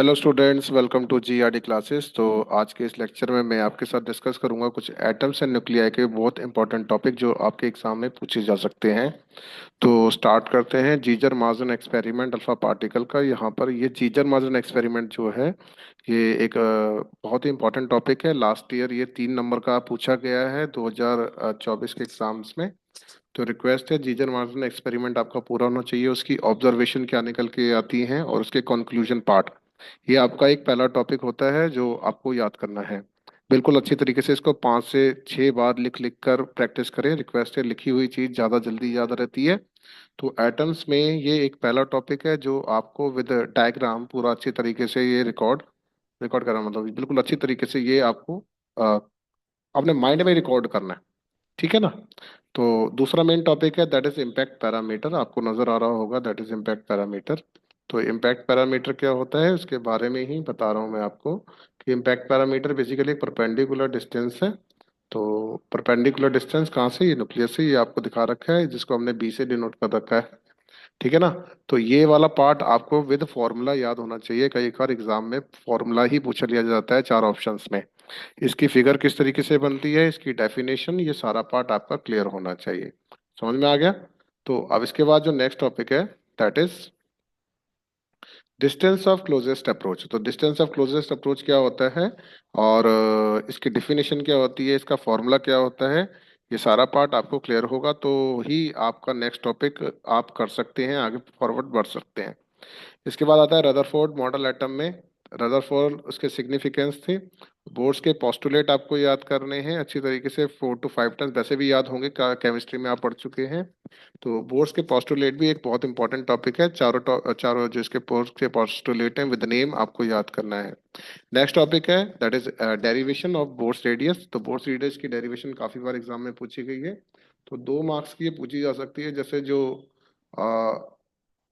Hello students, welcome to GRD classes. तो आज के इस लेक्चर में मैं आपके साथ डिस्कस करूंगा कुछ एटम्स एंड न्यूक्लियाई के बहुत इंपॉर्टेंट टॉपिक जो आपके एग्जाम में पूछे जा सकते हैं। तो स्टार्ट करते हैं जीजर मार्जन एक्सपेरिमेंट अल्फा पार्टिकल का। यहाँ पर ये जीजर मार्जन एक्सपेरिमेंट जो है ये एक बहुत ही इंपॉर्टेंट टॉपिक है। लास्ट ईयर ये 3 नंबर का पूछा गया है 2024 के एग्जाम्स में। तो रिक्वेस्ट है, जीजर मार्जन एक्सपेरिमेंट आपका पूरा होना चाहिए, उसकी ऑब्जर्वेशन क्या निकल के आती हैं और उसके कंक्लूजन पार्ट। ये आपका एक पहला टॉपिक होता है जो आपको याद करना है। बिल्कुल अच्छी तरीके से इसको 5 से 6 बार लिख लिख कर प्रैक्टिस करें। रिक्वेस्ट है, लिखी हुई चीज़ ज़्यादा जल्दी याद रहती है। तो एटम्स में ये एक पहला टॉपिक है जो आपको विद डायग्राम पूरा अच्छी तरीके से ये रिकॉर्ड रिकॉर्ड करना, मतलब बिल्कुल अच्छी तरीके से ये आपको अ, अपने माइंड में रिकॉर्ड करना है। ठीक है ना। तो दूसरा मेन टॉपिक है दैट इज इम्पैक्ट पैरामीटर। आपको नजर आ रहा होगा दैट इज इम्पैक्ट पैरामीटर। तो इम्पैक्ट पैरामीटर क्या होता है उसके बारे में ही बता रहा हूँ मैं आपको कि इम्पैक्ट पैरामीटर बेसिकली एक परपेंडिकुलर डिस्टेंस है। तो परपेंडिकुलर डिस्टेंस कहाँ से, ये न्यूक्लियस से, ये आपको दिखा रखा है जिसको हमने बी से डिनोट कर रखा है। ठीक है ना। तो ये वाला पार्ट आपको विद फॉर्मूला याद होना चाहिए। कई बार एग्जाम में फॉर्मूला ही पूछ लिया जाता है 4 ऑप्शंस में। इसकी फिगर किस तरीके से बनती है, इसकी डेफिनेशन, ये सारा पार्ट आपका क्लियर होना चाहिए। समझ में आ गया। तो अब इसके बाद जो नेक्स्ट टॉपिक है that is distance of closest approach. तो डिस्टेंस ऑफ क्लोजेस्ट अप्रोच क्या होता है और इसकी डेफिनेशन क्या होती है, इसका फॉर्मूला क्या होता है, ये सारा पार्ट आपको क्लियर होगा तो ही आपका नेक्स्ट टॉपिक आप कर सकते हैं, आगे फॉरवर्ड बढ़ सकते हैं। इसके बाद आता है रदरफोर्ड मॉडल एटम में। रदरफोर्ड उसके सिग्निफिकेंस थे। बोर्ड्स के पोस्टुलेट आपको याद करने हैं अच्छी तरीके से, 4 to 5 टाइम्स वैसे भी याद होंगे, केमिस्ट्री में आप पढ़ चुके हैं। तो बोर्ड्स के पोस्टुलेट भी एक बहुत इंपॉर्टेंट टॉपिक है। चारों जो इसके बोर्ड्स के पोस्टुलेट हैं विद नेम आपको याद करना है। नेक्स्ट टॉपिक है that is derivation of boards radius. तो बोर्ड्स रेडियस की डेरिवेशन काफी बार एग्जाम में पूछी गई है। तो 2 मार्क्स की ये पूछी जा सकती है। जैसे जो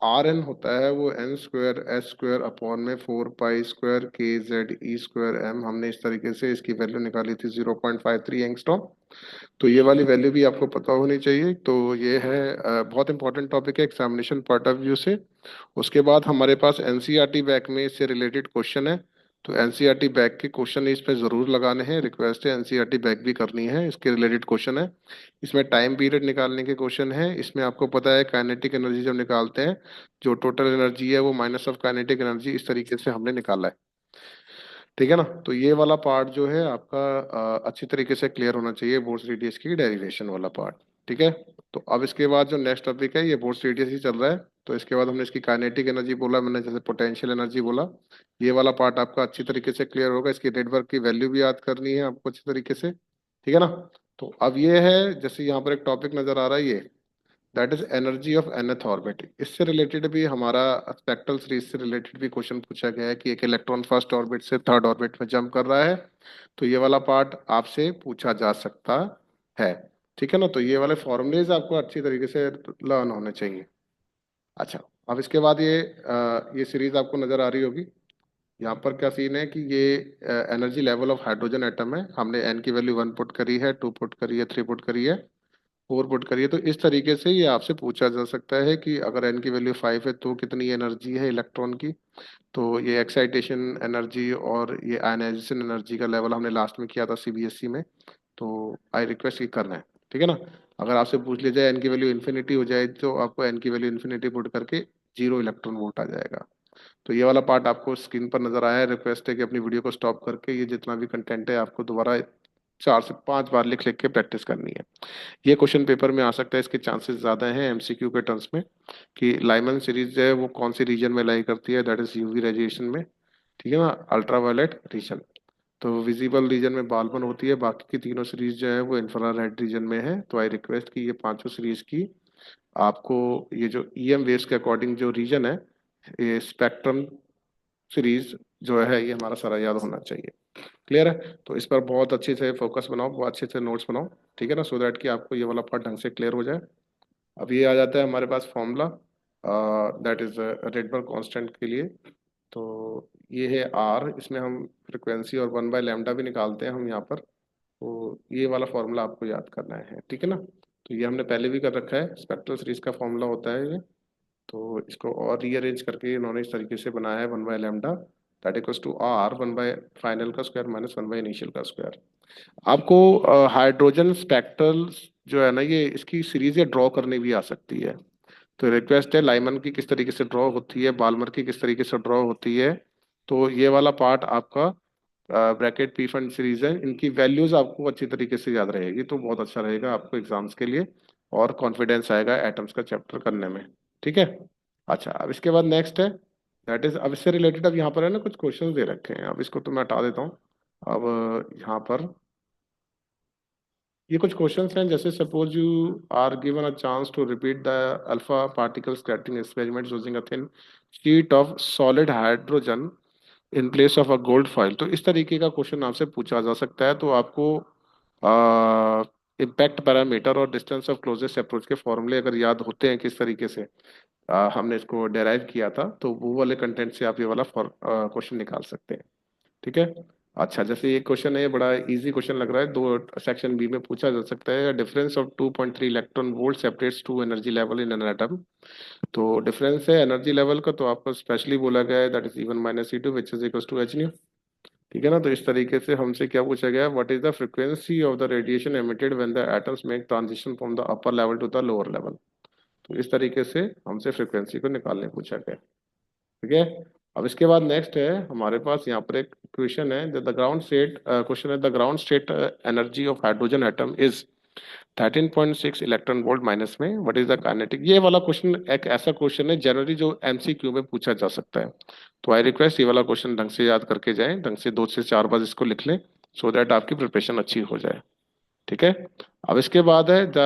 आर एन होता है वो N square S square upon में 4 pi square K Z E square M, हमने इस तरीके से इसकी वैल्यू निकाली थी 0.53 एंगस्ट्रॉम। तो ये वाली वैल्यू भी आपको पता होनी चाहिए। तो ये है बहुत इंपॉर्टेंट टॉपिक है एग्जामिनेशन पॉइंट ऑफ व्यू से। उसके बाद हमारे पास एनसीईआरटी बैक में इससे रिलेटेड क्वेश्चन है। तो एनसीईआरटी बैक के क्वेश्चन इस पे जरूर लगाने हैं। रिक्वेस्ट है एनसीईआरटी बैक भी करनी है, इसके रिलेटेड क्वेश्चन है। इसमें टाइम पीरियड निकालने के क्वेश्चन है। इसमें आपको पता है काइनेटिक एनर्जी जब निकालते हैं, जो टोटल एनर्जी है वो माइनस ऑफ काइनेटिक एनर्जी, इस तरीके से हमने निकाला है। ठीक है ना। तो ये वाला पार्ट जो है आपका अच्छी तरीके से क्लियर होना चाहिए, बोर्ड्स रेडियस की डेरिवेशन वाला पार्ट। ठीक है। तो अब इसके बाद जो नेक्स्ट टॉपिक है ये बोर्ड्स रेडियस ही चल रहा है। तो इसके बाद हमने इसकी काइनेटिक एनर्जी बोला, मैंने जैसे पोटेंशियल एनर्जी बोला। ये वाला पार्ट आपका अच्छी तरीके से क्लियर होगा। इसकी नेटवर्क की वैल्यू भी याद करनी है आपको अच्छी तरीके से। ठीक है ना। तो अब ये है, जैसे यहाँ पर एक टॉपिक नजर आ रहा है ये that is energy of nth orbit. इससे रिलेटेड भी हमारा स्पेक्ट्रल सीरीज से रिलेटेड भी क्वेश्चन पूछा गया है कि एक इलेक्ट्रॉन फर्स्ट ऑर्बिट से थर्ड ऑर्बिट में जंप कर रहा है। तो ये वाला पार्ट आपसे पूछा जा सकता है। ठीक है ना। तो ये वाले फॉर्मूलेज आपको अच्छी तरीके से लर्न होने चाहिए। अच्छा, अब इसके बाद ये सीरीज आपको नजर आ रही होगी। यहाँ पर क्या सीन है कि ये energy level of hydrogen atom है। हमने एन की वैल्यू 1 पुट करी है, 2 पुट करी है, 3 पुट करी है, 4 पुट करिए। तो इस तरीके से ये आपसे पूछा जा सकता है कि अगर एन की वैल्यू 5 है तो कितनी एनर्जी है इलेक्ट्रॉन की। तो ये एक्साइटेशन एनर्जी और ये आयनाइजेशन एनर्जी का लेवल हमने लास्ट में किया था सीबीएसई में। तो आई रिक्वेस्ट ये करना है। ठीक है ना। अगर आपसे पूछ लिया जाए एन की वैल्यू इन्फिनिटी हो जाए तो आपको एन की वैल्यू इन्फिनिटी पुट करके 0 इलेक्ट्रॉन वोल्ट आ जाएगा। तो ये वाला पार्ट आपको स्क्रीन पर नजर आया है। रिक्वेस्ट है कि अपनी वीडियो को स्टॉप करके ये जितना भी कंटेंट है आपको दोबारा 4 से 5 बार लिख लिख के प्रैक्टिस करनी है। ये क्वेश्चन पेपर में आ सकता है, इसके चांसेस ज्यादा हैं एमसीक्यू के टर्म्स में, कि लाइमन सीरीज है वो कौन सी रीजन में लाई करती है, दैट इज यूवी रेडिएशन में। ठीक है ना, अल्ट्रावायलेट रीजन। तो विजिबल रीजन में बालबन होती है, बाकी की तीनों सीरीज जो है वो इंफ्रारेड रीजन में है। तो आई रिक्वेस्ट कि ये पांचों सीरीज की आपको ये जो ईएम वेव्स के अकॉर्डिंग जो रीजन है, ये स्पेक्ट्रम सीरीज जो है ये हमारा सारा याद होना चाहिए। क्लियर है। तो इस पर बहुत अच्छे से फोकस बनाओ, बहुत अच्छे से नोट्स बनाओ। ठीक है ना, सो दैट कि आपको ये वाला पार्ट ढंग से क्लियर हो जाए। अब ये आ जाता है हमारे पास formula that is Rydberg constant के लिए। तो ये है आर, इसमें हम फ्रिक्वेंसी और 1/लैम्डा भी निकालते हैं हम यहाँ पर। तो ये वाला फॉर्मूला आपको याद करना है। ठीक है ना। तो ये हमने पहले भी कर रखा है, स्पेक्ट्रल सीरीज का फॉर्मूला होता है ये। तो इसको और रीअरेंज करके इन्होंने इस तरीके से बनाया है 1/लैम्डा। दैट इक्वल्स टू आर 1/फाइनल का स्क्वायर माइनस 1/इनिशियल का स्क्वायर। आपको हाइड्रोजन स्पेक्ट्रल जो है ना, ये इसकी सीरीज ये ड्रॉ करनी भी आ सकती है। तो रिक्वेस्ट है, लाइमन की किस तरीके से ड्रॉ होती है, बाल्मर की किस तरीके से ड्रॉ होती है। तो ये वाला पार्ट आपका ब्रैकेट पी फंड सीरीज है, इनकी वैल्यूज आपको अच्छी तरीके से याद रहेगी तो बहुत अच्छा रहेगा आपको एग्जाम्स के लिए, और कॉन्फिडेंस आएगा एटम्स का चैप्टर करने में। ठीक है। अच्छा, अब इसके बाद नेक्स्ट है, दैट इज, अब इससे रिलेटेड अब यहाँ पर है ना कुछ क्वेश्चंस दे रखे हैं, अब इसको तो मैं हटा देता हूँ। अब यहाँ पर ये कुछ क्वेश्चंस हैं, जैसे suppose you are given a chance to repeat the alpha particle scattering experiment using a thin sheet of solid hydrogen in place of a gold foil. तो इस तरीके का क्वेश्चन आपसे पूछा जा सकता है। तो आपको इम्पैक्ट पैरामीटर और डिस्टेंस ऑफ क्लोजेस्ट अप्रोच के फॉर्मूले अगर याद होते हैं किस तरीके से हमने इसको डेराइव किया था, तो वो वाले कंटेंट से आप ये वाला क्वेश्चन निकाल सकते हैं। ठीक है। अच्छा, जैसे ये क्वेश्चन है, ये बड़ा इजी क्वेश्चन लग रहा है, दो सेक्शन बी में पूछा जा सकता है। Difference of 2.3 electron volt separates two energy level in an atom. तो डिफरेंस है एनर्जी लेवल का, तो आपको स्पेशली बोला गया है that is E1 minus E2 which is equal to H nu। ठीक है ना। तो इस तरीके से हमसे क्या पूछा गया है, what is the frequency of the radiation emitted when the atoms make transition from the upper level to the lower level. तो इस तरीके से हमसे फ्रीक्वेंसी को निकालने पूछा गया। ठीक है। अब इसके बाद नेक्स्ट है हमारे पास यहाँ पर एक क्वेश्चन है, द ग्राउंड स्टेट क्वेश्चन है, the ground state energy of hydrogen atom is 13.6 electron volt minus में, व्हाट इज द काइनेटिक। ये वाला क्वेश्चन एक ऐसा क्वेश्चन है जनरली जो एमसीक्यू में पूछा जा सकता है। तो आई रिक्वेस्ट ये वाला क्वेश्चन ढंग से याद करके जाएं, ढंग से 2 से 4 बार इसको लिख लें, सो दैट आपकी प्रिपरेशन अच्छी हो जाए। ठीक है। अब इसके बाद है the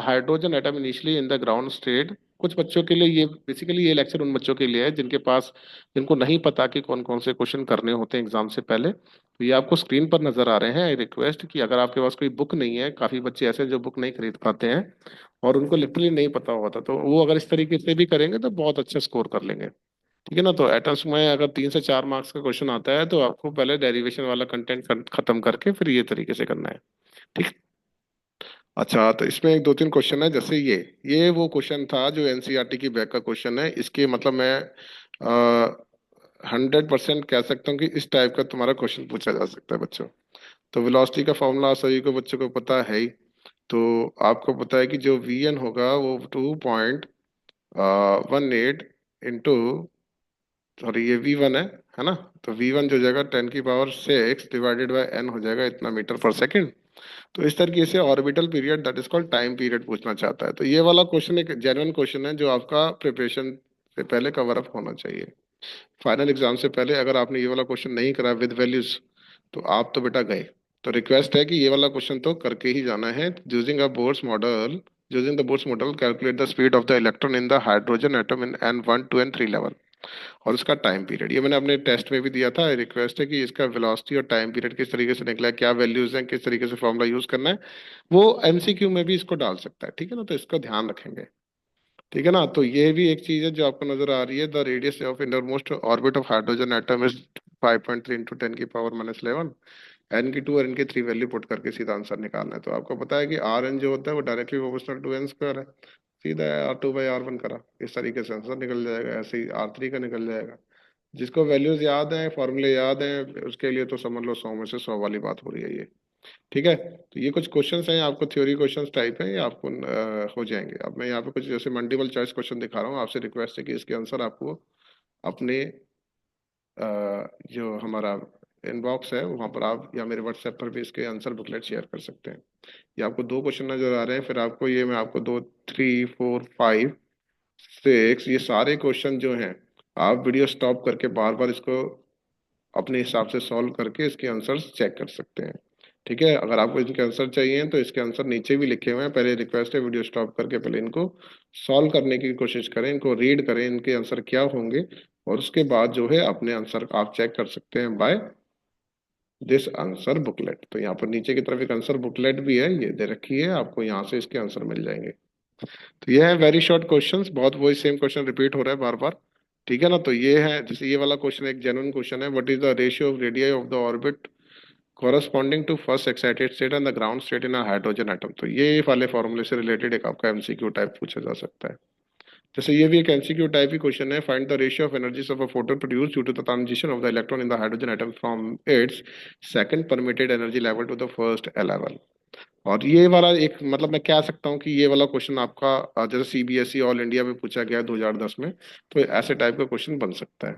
hydrogen atom initially in the ground state. कुछ बच्चों के लिए ये बेसिकली ये लेक्चर उन बच्चों के लिए है जिनके पास, जिनको नहीं पता कि कौन कौन से क्वेश्चन करने होते हैं एग्जाम से पहले। तो ये आपको स्क्रीन पर नजर आ रहे हैं। आई रिक्वेस्ट कि अगर आपके पास कोई बुक नहीं है, काफी बच्चे ऐसे हैं जो बुक नहीं खरीद पाते हैं और उनको लिटरली नहीं पता हुआ था, तो वो अगर इस तरीके से भी करेंगे तो बहुत अच्छा स्कोर कर लेंगे। ठीक है ना। तो एटम्स में अगर 3 से 4 मार्क्स का क्वेश्चन आता है तो आपको पहले डेरिवेशन वाला कंटेंट खत्म करके फिर ये तरीके से करना है। ठीक। अच्छा, तो इसमें एक दो तीन क्वेश्चन है, जैसे ये वो क्वेश्चन था जो एनसीईआरटी की बैक का क्वेश्चन है। इसके मतलब मैं 100% कह सकता हूँ कि इस टाइप का तुम्हारा क्वेश्चन पूछा जा सकता है बच्चों। तो वेलोसिटी का फॉर्मूला सभी को बच्चों को पता है ही। तो आपको पता है कि जो वी एन होगा वो 2.18 इंटू, सॉरी ये V1 है ना। तो V1 जो हो जाएगा 10⁶ डिवाइडेड बाय n हो जाएगा इतना मीटर पर सेकंड। तो इस तरीके से orbital period that is called time period पूछना चाहता है। तो ये वाला क्वेश्चन एक जेन्युइन क्वेश्चन है जो आपका प्रिपरेशन से पहले कवर अप होना चाहिए। फाइनल एग्जाम से पहले अगर आपने ये वाला क्वेश्चन नहीं करा विद वैल्यूज, तो आप तो बेटा गए। तो रिक्वेस्ट है कि ये वाला क्वेश्चन तो करके ही जाना है। Using the Bohr's model calculate the speed of the electron in the hydrogen atom in N1 2 and 3 level, और उसका टाइम पीरियड ये मैंने अपने टेस्ट में भी दिया था। रिक्वेस्ट है कि इसका वेलोसिटी और टाइम पीरियड किस तरीके से निकला है, क्या वैल्यूज हैं, किस तरीके से फॉर्मूला यूज करना है, वो एमसीक्यू में भी इसको डाल सकता है। ठीक है ना। तो इसका ध्यान रखेंगे। ठीक है ना। तो ये भी एक चीज है जो आपको नजर आ रही है, the radius of innermost orbit of hydrogen atom is 5.3 into 10⁻⁻11। N की 2 और एन की 3 वैल्यू पुट करके सीधा आंसर निकालना है। तो आपको पता है कि आर एन जो होता है वो directly proportional to N square है। सीधा R2/R1 करा, इस तरीके से आंसर निकल जाएगा। ऐसे ही R3 का निकल जाएगा। जिसको वैल्यूज याद हैं, फॉर्मूले याद हैं, उसके लिए तो समझ लो 100 में से 100 वाली बात हो रही है ये। ठीक है। तो ये कुछ क्वेश्चंस हैं आपको, थ्योरी क्वेश्चंस टाइप हैं, ये आपको हो जाएंगे। अब मैं यहाँ पे कुछ जैसे मल्टीपल चॉइस क्वेश्चन दिखा रहा हूँ, आपसे रिक्वेस्ट है कि इसके आंसर आपको अपने जो हमारा इनबॉक्स है वहाँ पर आप या मेरे व्हाट्सएप पर भी इसके आंसर बुकलेट शेयर कर सकते हैं। ये आपको दो क्वेश्चन नजर आ रहे हैं, फिर आपको ये मैं आपको 2 3 4 5 6 ये सारे क्वेश्चन जो हैं, आप वीडियो स्टॉप करके बार बार इसको अपने हिसाब से सॉल्व करके इसके आंसर्स चेक कर सकते हैं। ठीक है। अगर आपको इनके आंसर चाहिए तो इसके आंसर नीचे भी लिखे हुए हैं। पहले रिक्वेस्ट है वीडियो स्टॉप करके पहले इनको सॉल्व करने की कोशिश करें, इनको रीड करें, इनके आंसर क्या होंगे, और उसके बाद जो है अपने आंसर आप चेक कर सकते हैं बाय दिस आंसर बुकलेट। तो यहाँ पर नीचे की तरफ एक आंसर बुकलेट भी है, ये दे रखी है, आपको यहाँ से इसके आंसर मिल जाएंगे। तो ये है वेरी शॉर्ट क्वेश्चंस, बहुत वही सेम क्वेश्चन रिपीट हो रहा है बार बार। ठीक है ना। तो ये है, जैसे ये वाला क्वेश्चन एक जेन्युइन क्वेश्चन है, what is the ratio of radii of the orbit corresponding to first excited state and the ground state in a hydrogen atom। तो ये वाले फॉर्मूले से रिलेटेड एक आपका एमसीक्यू टाइप पूछा जा सकता है। जैसे ये भी एक एमसीक्यू टाइप की क्वेश्चन है, find the ratio of energies of a photon produce due to the transition of the electron in the hydrogen atom from its second permitted energy level to the first level. और ये वाला एक मतलब मैं कह सकता हूँ कि ये वाला क्वेश्चन आपका जैसे सीबीएसई ऑल इंडिया में पूछा गया है 2010 में, तो ऐसे टाइप का क्वेश्चन बन सकता है।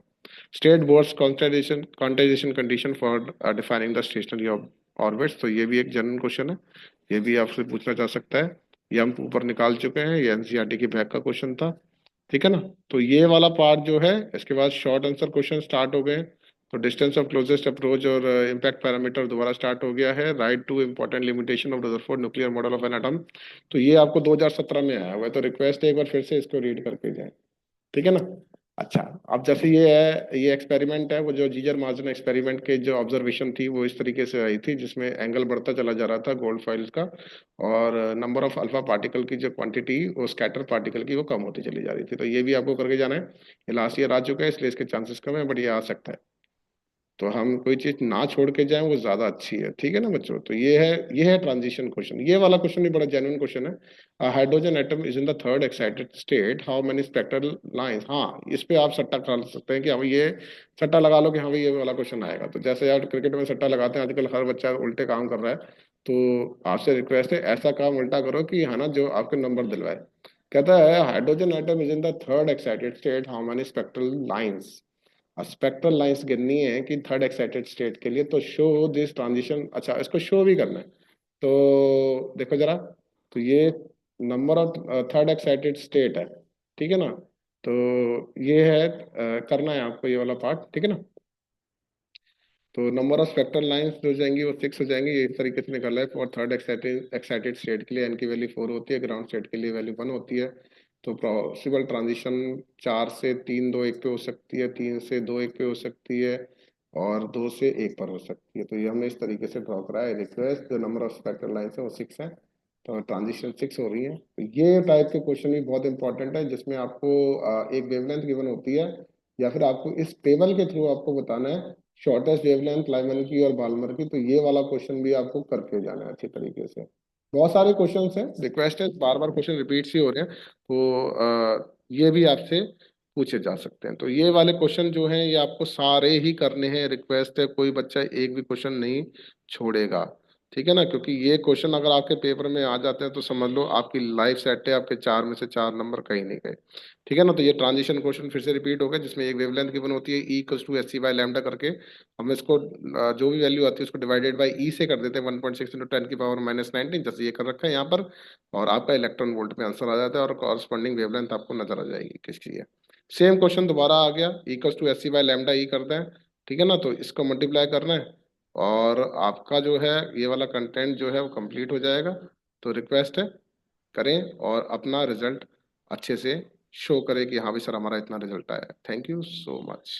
State Bohr's quantization condition for defining the stationary orbits, तो ये भी एक जनरल क्वेश्चन है, ये भी आपसे पूछना जा सकता है। ये हम ऊपर निकाल चुके हैं, ये एनसीईआरटी की बैक का क्वेश्चन था, ठीक है ना। तो ये वाला पार्ट जो है, इसके बाद शॉर्ट आंसर क्वेश्चन स्टार्ट हो गए। तो डिस्टेंस ऑफ क्लोजेस्ट अप्रोच और इम्पैक्ट पैरामीटर दोबारा स्टार्ट हो गया है। Right two important limitation of Rutherford nuclear model of N atom, तो ये आपको 2017 में आया हुआ है, तो रिक्वेस्ट है एक बार फिर से इसको रीड करके जाए, ठीक है ना। अच्छा, अब जैसे ये है, ये एक्सपेरिमेंट है, वो जो जीजर मार्जन एक्सपेरिमेंट के जो ऑब्जर्वेशन थी वो इस तरीके से आई थी, जिसमें एंगल बढ़ता चला जा रहा था गोल्ड फाइल्स का, और नंबर ऑफ अल्फा पार्टिकल की जो क्वांटिटी वो स्कैटर पार्टिकल की वो कम होती चली जा रही थी। तो ये भी आपको करके जाना है। ये लास्ट ईयर आ चुका है, इसलिए इसके चांसेस कम है, बट ये आ सकता है। तो हम कोई चीज ना छोड़ के जाएं वो ज्यादा अच्छी है, ठीक है ना बच्चों। तो ये है ट्रांजिशन क्वेश्चन। ये वाला क्वेश्चन भी बड़ा जेन्युइन क्वेश्चन है। Hydrogen atom is in the third excited state, how many spectral lines. हाँ, इस पे आप सट्टा खा सकते हैं कि हाँ भाई ये सट्टा लगा लो कि हाँ भाई ये वाला क्वेश्चन आएगा। तो जैसे यार क्रिकेट में सट्टा लगाते हैं आजकल, हर बच्चा उल्टे काम कर रहा है, तो आपसे रिक्वेस्ट है ऐसा काम उल्टा करो कि है ना जो आपके नंबर दिलवाए। कहता है hydrogen atom is in the third excited state, how many spectral lines. Spectral lines गिननी है कि थर्ड एक्साइटेड स्टेट के लिए, तो शो दिस ट्रांजिशन। अच्छा, इसको शो भी करना है, तो देखो जरा। तो ये number of third excited state है, ठीक है ना। तो ये है करना है आपको ये वाला पार्ट, ठीक है ना। तो नंबर ऑफ स्पेक्ट्रल लाइंस जो हो जाएंगी वो 6 हो जाएंगी, ये इस तरीके से निकल रहा है। और थर्ड एक्साइटेड एक्साइटेड स्टेट के लिए एन की वैल्यू 4 होती है, ग्राउंड स्टेट के लिए वैल्यू 1 होती है। तो पॉसिबल ट्रांजिशन 4 से 3 2 1 पे हो सकती है, 3 से 2 1 पे हो सकती है, और 2 से 1 पर हो सकती है। तो ये हमने इस तरीके से ड्रॉ करा है। रिक्वेस्ट जो नंबर ऑफ स्पेक्ट्रल लाइंस है वो 6 है, तो ट्रांजिशन 6 हो रही है। तो ये टाइप के क्वेश्चन भी बहुत इंपॉर्टेंट है, जिसमें आपको एक वेवलेंथ गिवन होती है, या फिर आपको इस टेबल के थ्रू आपको बताना है शॉर्टेस्ट वेवलेंथ लाइमन की और बाल्मर की। तो ये वाला क्वेश्चन भी आपको करके जाना है अच्छी तरीके से। बहुत सारे क्वेश्चंस हैं, रिक्वेस्ट है बार बार क्वेश्चन रिपीट ही हो रहे हैं, तो ये भी आपसे पूछे जा सकते हैं। तो ये वाले क्वेश्चन जो हैं ये आपको सारे ही करने हैं, रिक्वेस्ट है कोई बच्चा एक भी क्वेश्चन नहीं छोड़ेगा, ठीक है ना। क्योंकि ये क्वेश्चन अगर आपके पेपर में आ जाते हैं तो समझ लो आपकी लाइफ सेट है, आपके 4 में से 4 नंबर कहीं नहीं गए, ठीक है ना। तो ये ट्रांजिशन क्वेश्चन फिर से रिपीट हो गया, जिसमें एक वेवलेंथ गिवन होती है E equals to S C by lambda करके। हम इसको जो भी वैल्यू आती है उसको डिवाइडेड बाई ई से कर देते हैं, 1.6 इंटू 10 की पावर -19, जैसे ये कर रखा है यहाँ पर। और आपका इलेक्ट्रॉन वोल्ट में आंसर आ जाता है, और कॉरस्पॉन्डिंग वेवलेंथ आपको नजर आ जाएगी किसकी है। सेम क्वेश्चन दोबारा आ गया, equals to S C by lambda E करते हैं, ठीक है ना। तो इसको मल्टीप्लाई करना है, और आपका जो है ये वाला कंटेंट जो है वो कंप्लीट हो जाएगा। तो रिक्वेस्ट है करें और अपना रिजल्ट अच्छे से शो करें कि हाँ भाई सर हमारा इतना रिजल्ट आया है। Thank you so much.